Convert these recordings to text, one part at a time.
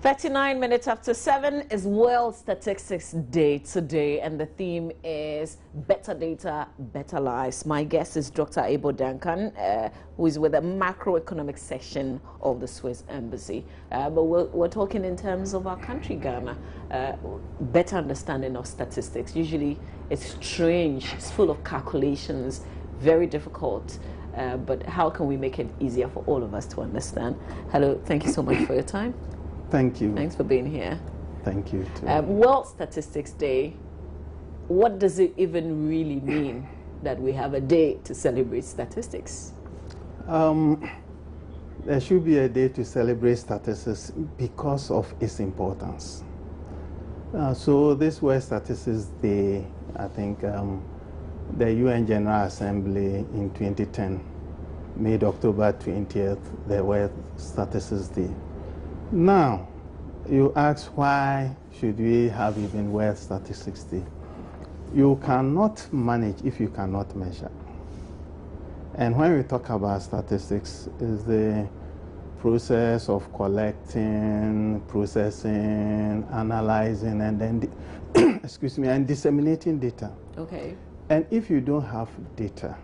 39 minutes after 7 is World Statistics Day today, and the theme is Better Data, Better Lives. My guest is Dr. Abel Duncan, who is with the macroeconomic section of the Swiss Embassy. But we're talking in terms of our country, Ghana. Better understanding of statistics. Usually it's strange, it's full of calculations, very difficult. But how can we make it easier for all of us to understand? Hello, thank you so much for your time. Thank you. Thanks for being here. Thank you, too. World Statistics Day, what does it even really mean that we have a day to celebrate statistics? There should be a day to celebrate statistics because of its importance. So this World Statistics Day, I think the UN General Assembly in 2010 made October 20th the World Statistics Day. Now, you ask why should we have even World Statistics Day? You cannot manage if you cannot measure. And when we talk about statistics, is the process of collecting, processing, analyzing, and then, excuse me, and disseminating data. Okay. And if you don't have data,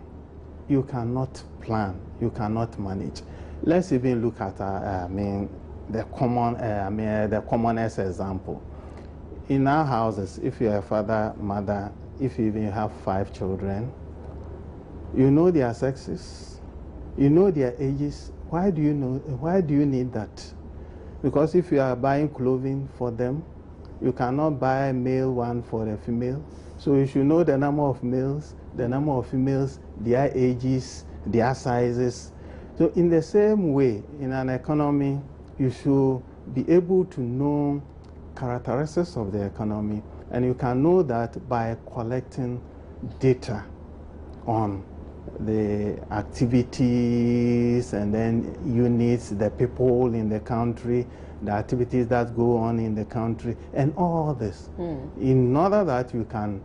you cannot plan, you cannot manage. Let's even look at, the commonest example. In our houses, if you're a father, mother, if you even have 5 children, you know their sexes, you know their ages. Why do you need that? Because if you are buying clothing for them, you cannot buy a male one for a female. So you should know the number of males, the number of females, their ages, their sizes. So in the same way, in an economy, you should be able to know characteristics of the economy, and you can know that by collecting data on the activities and then units, the people in the country, the activities that go on in the country, and all this. In order that you can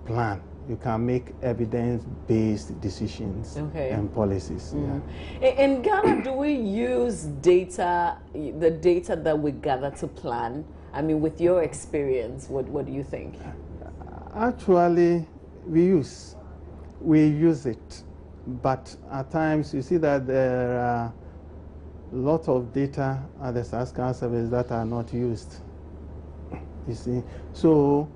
plan, you can make evidence-based decisions and policies. Yeah. In Ghana, do we use data, the data that we gather to plan? I mean, with your experience, what do you think? Actually, we use it, but at times you see that there are a lot of data at the Statistical Service that are not used. You see, so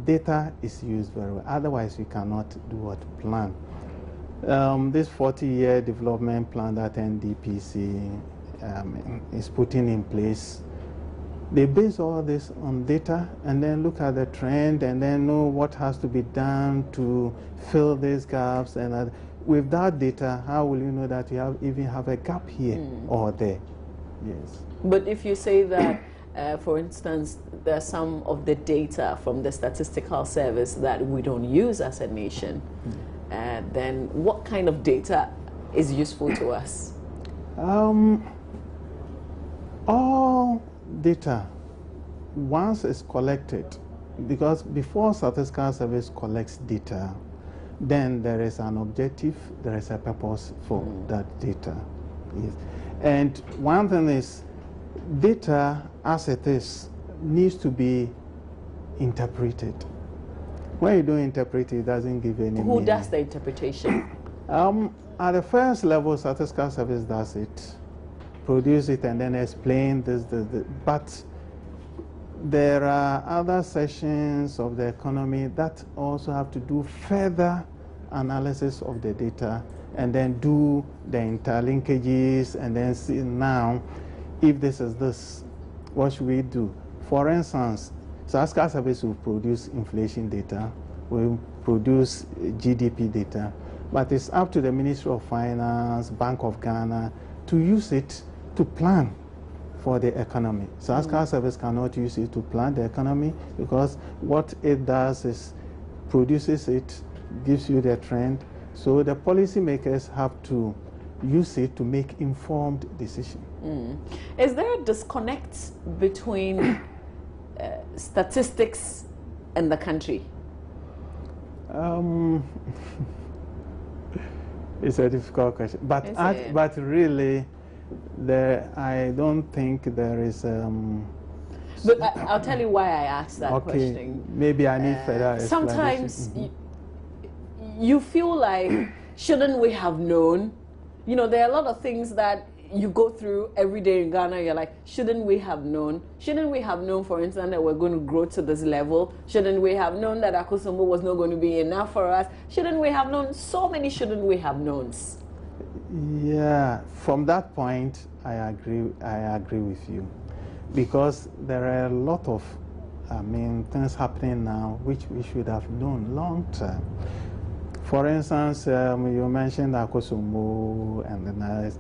data is used very well. Otherwise, we cannot do what plan. This 40-year development plan that NDPC is putting in place, they base all this on data and then look at the trend and then know what has to be done to fill these gaps. And without data, how will you know that you even have a gap here or there? Yes. But if you say that, for instance, there's some of the data from the Statistical Service that we don't use as a nation, then what kind of data is useful to us? All data, once it's collected, because before Statistical Service collects data, then there is an objective, there is a purpose for that data. Yes. And one thing is, data as it is needs to be interpreted. When you don't interpret it, it doesn't give any meaning. Who does the interpretation? At the first level, Statistical Service does it, produce it, and then explain this. But there are other sections of the economy that also have to do further analysis of the data and then do the interlinkages and then see now, if this is this, what should we do? For instance, Statistical Service will produce inflation data, will produce GDP data, but it's up to the Ministry of Finance, Bank of Ghana to use it to plan for the economy. Statistical Service cannot use it to plan the economy because what it does is produces it, gives you the trend, so the policymakers have to use it to make informed decisions. Is there a disconnect between statistics and the country? It's a difficult question, but really, I don't think there is But I'll tell you why I asked that question. Maybe I need further explanation. Sometimes you feel like, shouldn't we have known? You know, there are a lot of things that you go through every day in Ghana. You're like, shouldn't we have known? Shouldn't we have known, for instance, that we're going to grow to this level? Shouldn't we have known that Akosombo was not going to be enough for us? Shouldn't we have known? So many shouldn't we have knowns. Yeah, from that point, I agree with you, because there are a lot of, things happening now which we should have known long term. For instance, you mentioned Akosombo and the others.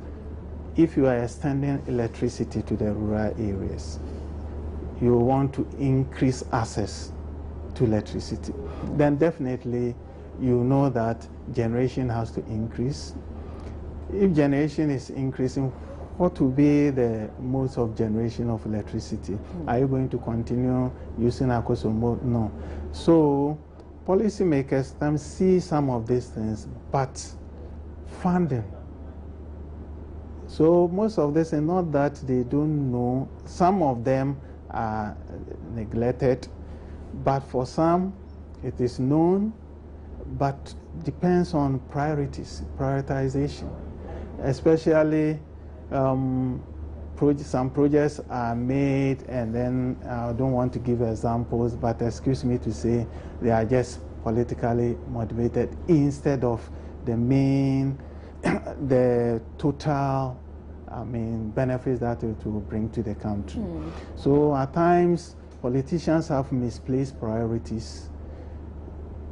If you are extending electricity to the rural areas, you want to increase access to electricity, then definitely you know that generation has to increase. If generation is increasing, what will be the modes of generation of electricity? Are you going to continue using Akosombo? No. So policymakers can see some of these things, but funding. So most of this is not that they don't know. Some of them are neglected, but for some it is known, but depends on priorities, prioritization. Especially some projects are made, and then I don't want to give examples, but excuse me to say they are just politically motivated instead of the main, the total, benefits that it will bring to the country. So at times, politicians have misplaced priorities,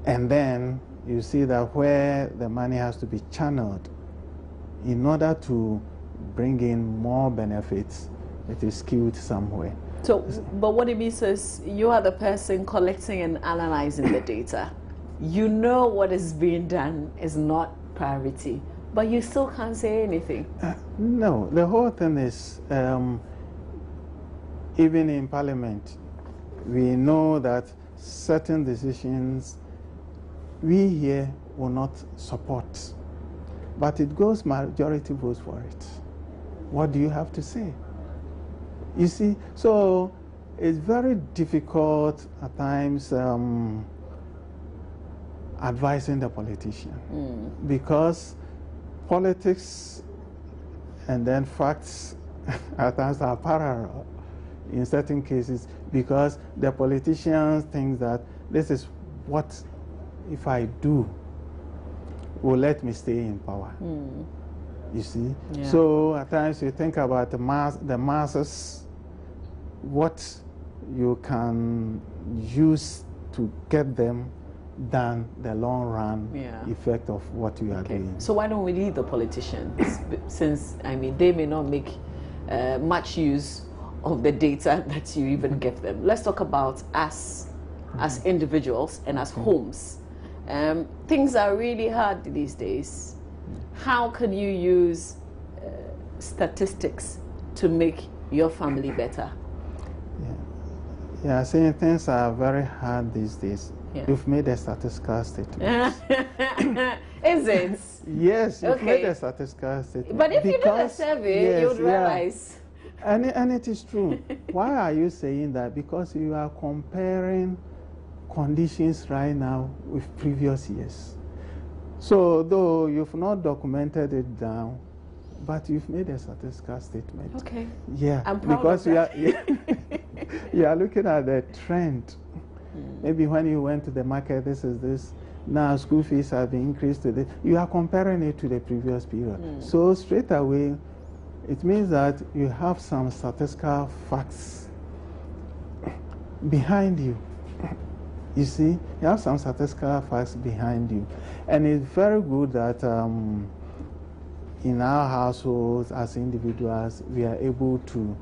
and then you see that where the money has to be channeled in order to bring in more benefits, it is skewed somewhere. So, but what it means is you are the person collecting and analyzing the data. You know what is being done is not priority, but you still can't say anything. No, the whole thing is, even in Parliament, we know that certain decisions we here will not support, but it goes majority votes for it. What do you have to say? You see, so it's very difficult at times advising the politician, because politics and then facts at times are parallel in certain cases, because the politicians think that this is what, if I do, will let me stay in power. You see? Yeah. So at times you think about the masses, what you can use to get them than the long run effect of what you are doing. So why don't we leave the politicians? Since, they may not make much use of the data that you even give them. Let's talk about us as individuals and as homes. Things are really hard these days. How can you use statistics to make your family better? Yeah, saying things are very hard these days. You've made a statistical statement. Is it? Yes, you've made a statistical statement. But if you do a survey, you'd realize. And it is true. Why are you saying that? Because you are comparing conditions right now with previous years. So though you've not documented it down, but you've made a statistical statement. Okay. Yeah. I'm proud because of that. you are looking at the trend. Maybe when you went to the market, this is this. Now school fees have been increased to this. You are comparing it to the previous period. So straight away, it means that you have some statistical facts behind you. You see, you have some statistical facts behind you. And it's very good that in our households as individuals, we are able to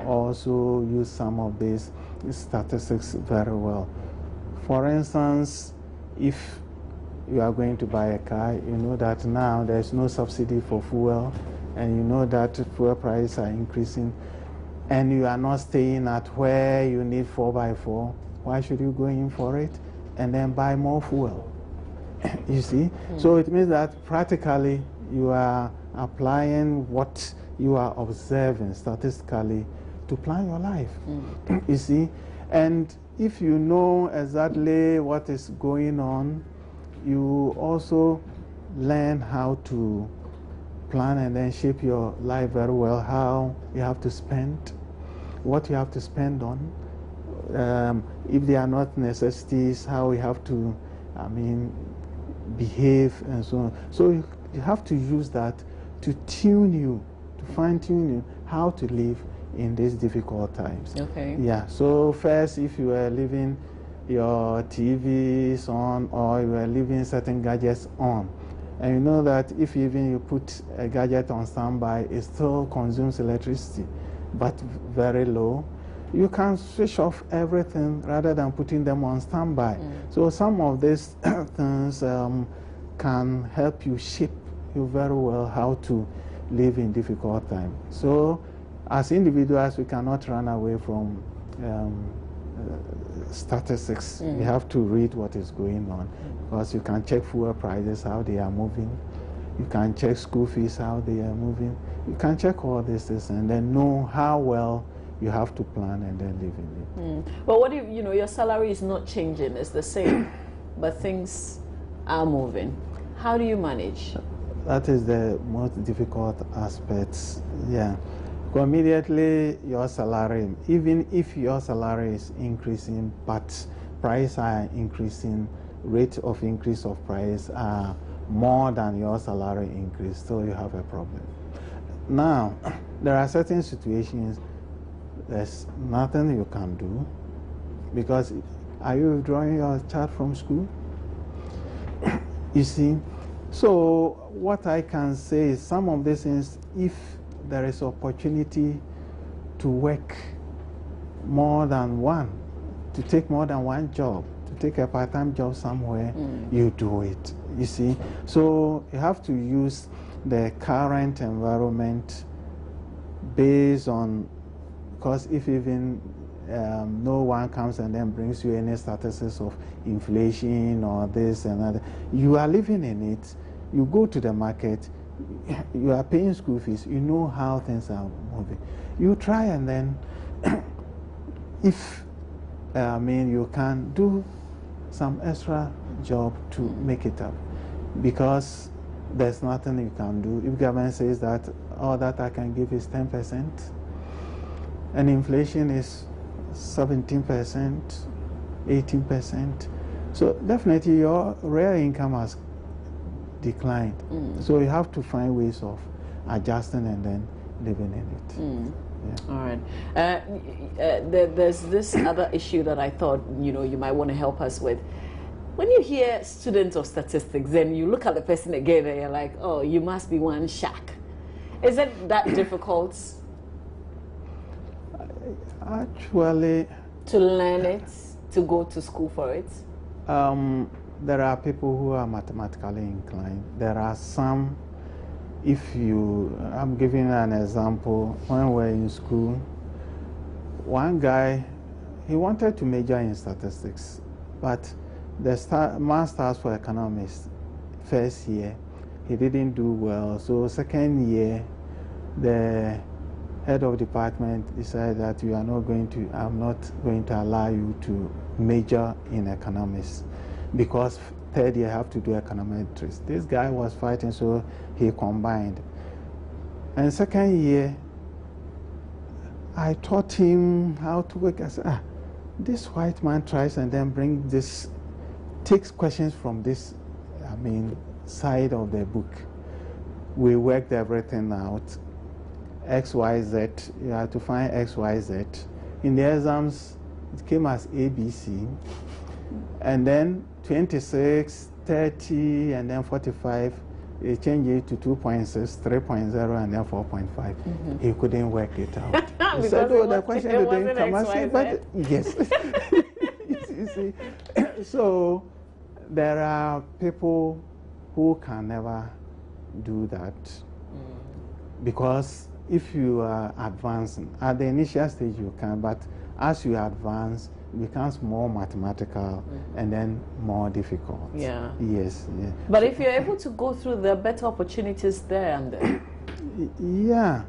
also use some of these statistics very well. For instance, if you are going to buy a car, you know that now there's no subsidy for fuel, and you know that fuel prices are increasing, and you are not staying at where you need 4x4. Why should you go in for it and then buy more fuel? You see? So it means that practically you are applying what you are observing statistically to plan your life. You see, and if you know exactly what is going on, you also learn how to plan and then shape your life very well, how you have to spend, what you have to spend on. If they are not necessities, how you have to, behave and so on. So you have to use that to tune you, to fine-tune you, how to live in these difficult times. Okay. Yeah, so first, if you are leaving your TVs on or you are leaving certain gadgets on, and you know that if even you put a gadget on standby, it still consumes electricity, but very low, you can switch off everything rather than putting them on standby. So some of these things can help you shape you very well how to live in difficult times. So as individuals, we cannot run away from statistics. We have to read what is going on, because you can check fuel prices, how they are moving. You can check school fees, how they are moving. You can check all these things and then know how well you have to plan and then live in it. But what if, your salary is not changing, it's the same, but things are moving? How do you manage? That is the most difficult aspect, yeah. Because immediately your salary, even if your salary is increasing, but prices are increasing, rate of increase of price are more than your salary increase, so you have a problem. Now, there are certain situations there's nothing you can do, because are you withdrawing your child from school? You see, so what I can say is some of these things, if there is opportunity to work more than one, to take more than one job, to take a part-time job somewhere, you do it, you see. So you have to use the current environment based on, because if even no one comes and then brings you any statistics of inflation or this and that, you are living in it, you go to the market, you are paying school fees, you know how things are moving. You try and then, if, you can do some extra job to make it up, because there's nothing you can do. If government says that all that I can give is 10%, and inflation is 17%, 18%, so definitely your real income has declined. So you have to find ways of adjusting and then living in it. Yeah. All right. There's this other issue that I thought you might want to help us with. When you hear students of statistics, then you look at the person again and you're like, oh, you must be one shack. Is it that difficult? Actually, to learn it, to go to school for it? There are people who are mathematically inclined. There are some, I'm giving an example. When we were in school, one guy, he wanted to major in statistics, but the master's for economics, first year, he didn't do well. So second year, the head of department decided that I'm not going to allow you to major in economics, because third year you have to do econometrics. This guy was fighting, so he combined. And second year, I taught him how to work. I said, this white man tries and then takes questions from this, side of the book. We worked everything out. X, Y, Z, you have to find X, Y, Z. In the exams, it came as A, B, C. And then 26, 30, and then 45, he changed it to 2.6, 3.0, and then 4.5. He couldn't work it out. He said, the question didn't come. I said, but yes. You see, so there are people who can never do that, because if you are advancing, at the initial stage you can, but as you advance, it becomes more mathematical and then more difficult. Yeah. Yes. Yeah. But if you're able to go through the better opportunities there and there. Yeah.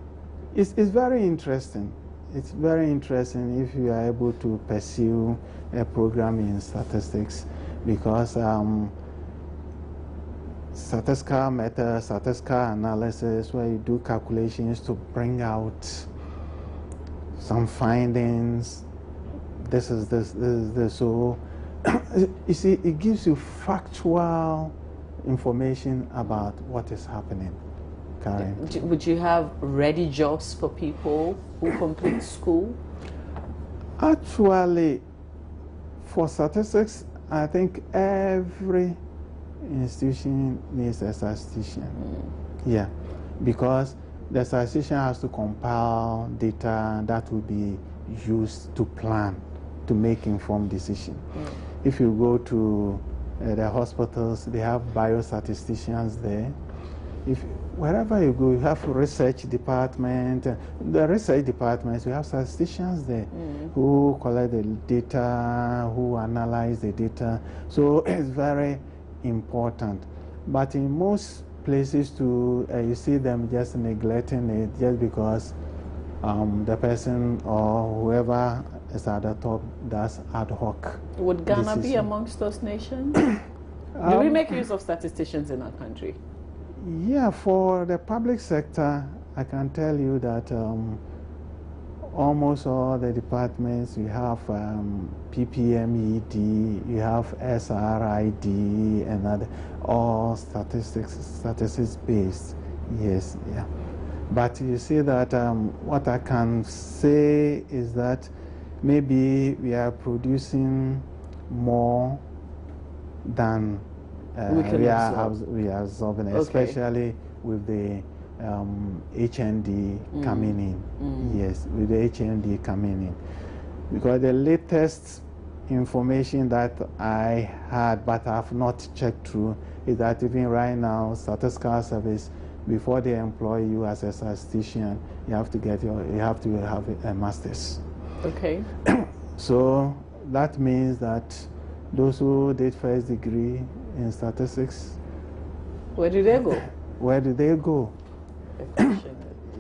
It's very interesting. it's very interesting if you are able to pursue a program in statistics, because statistical method, statistical analysis, where you do calculations to bring out some findings. This is this. So you see, it gives you factual information about what is happening. Karen, would you have ready jobs for people who complete school? Actually, for statistics, I think every institution needs a statistician. Yeah, because the statistician has to compile data that will be used to plan, to make informed decisions. If you go to the hospitals, they have biostatisticians there. Wherever you go, you have research department. The research departments, you have statisticians there who collect the data, who analyze the data. So it's very important. But in most places too, you see them just neglecting it just because the person or whoever is at the top does ad hoc. Would Ghana be amongst those nations? Do we make use of statisticians in our country? Yeah, for the public sector, I can tell you that almost all the departments, you have PPMED, you have SRID, and other, all statistics based. Yes, yeah. But you see that what I can say is that maybe we are producing more than we are absorbing, especially with the HND coming in. Yes, with the HND coming in. Because the latest information that I had, but I have not checked through, is that even right now, Statistical Service, before they employ you as a statistician, you have to have a master's. Okay. So that means that those who did first degree in statistics, where do they go? Where do they go?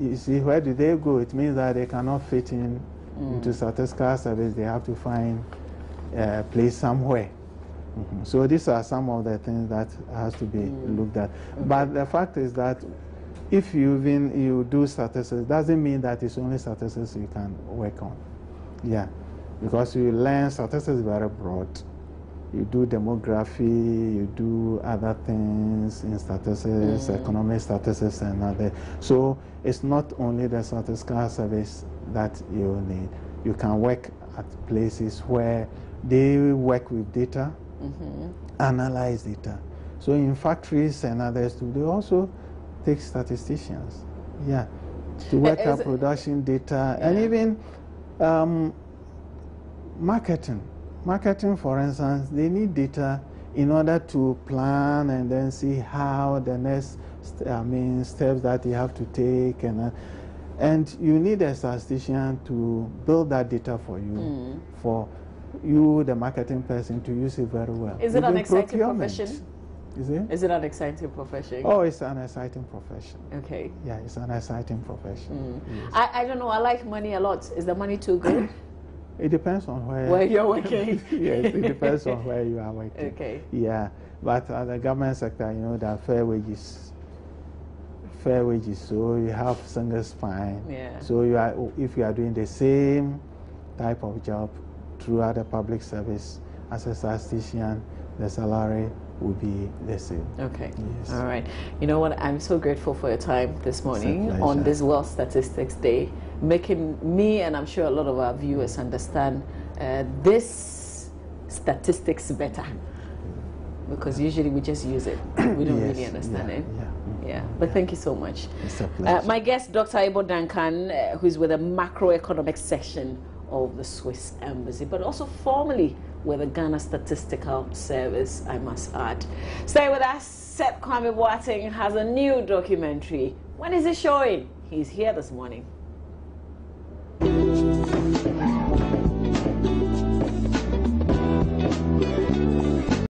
You see, where do they go? It means that they cannot fit in into Statistical Service. They have to find a place somewhere. So these are some of the things that has to be looked at. Okay. But the fact is that if you do statistics, doesn't mean that it's only statistics you can work on. Yeah, because you learn statistics is very broad. You do demography, you do other things in statistics, economic statistics and other. So it's not only the Statistical Service that you need. You can work at places where they work with data, analyze data. So in factories and others too, they also take statisticians, yeah, to work at production data, and even marketing. Marketing, for instance, they need data in order to plan and then see how the next steps that you have to take, and you need a statistician to build that data for you, for you, the marketing person, to use it very well. Is it an exciting profession? Is it? Is it an exciting profession? Oh, it's an exciting profession. Okay. Yeah, it's an exciting profession. Yes. I don't know, I like money a lot. Is the money too good? It depends on where you're working. Yes, it depends on where you are working. Okay. Yeah, but the government sector, you know, there are fair wages. So you have single spine. Yeah. So if you are doing the same type of job throughout the public service as a statistician, the salary will be the same. Okay. Yes. All right. You know what? I'm so grateful for your time this morning on this World Statistics Day, making me and I'm sure a lot of our viewers understand this statistics better. Because usually we just use it. We don't really understand it. Yeah. But thank you so much. It's a pleasure. My guest, Dr. Abel Duncan, who's with the macroeconomic section of the Swiss Embassy, but also formerly with the Ghana Statistical Service, I must add. Stay with us. Seth Kwame Boateng has a new documentary. When is it showing? He's here this morning.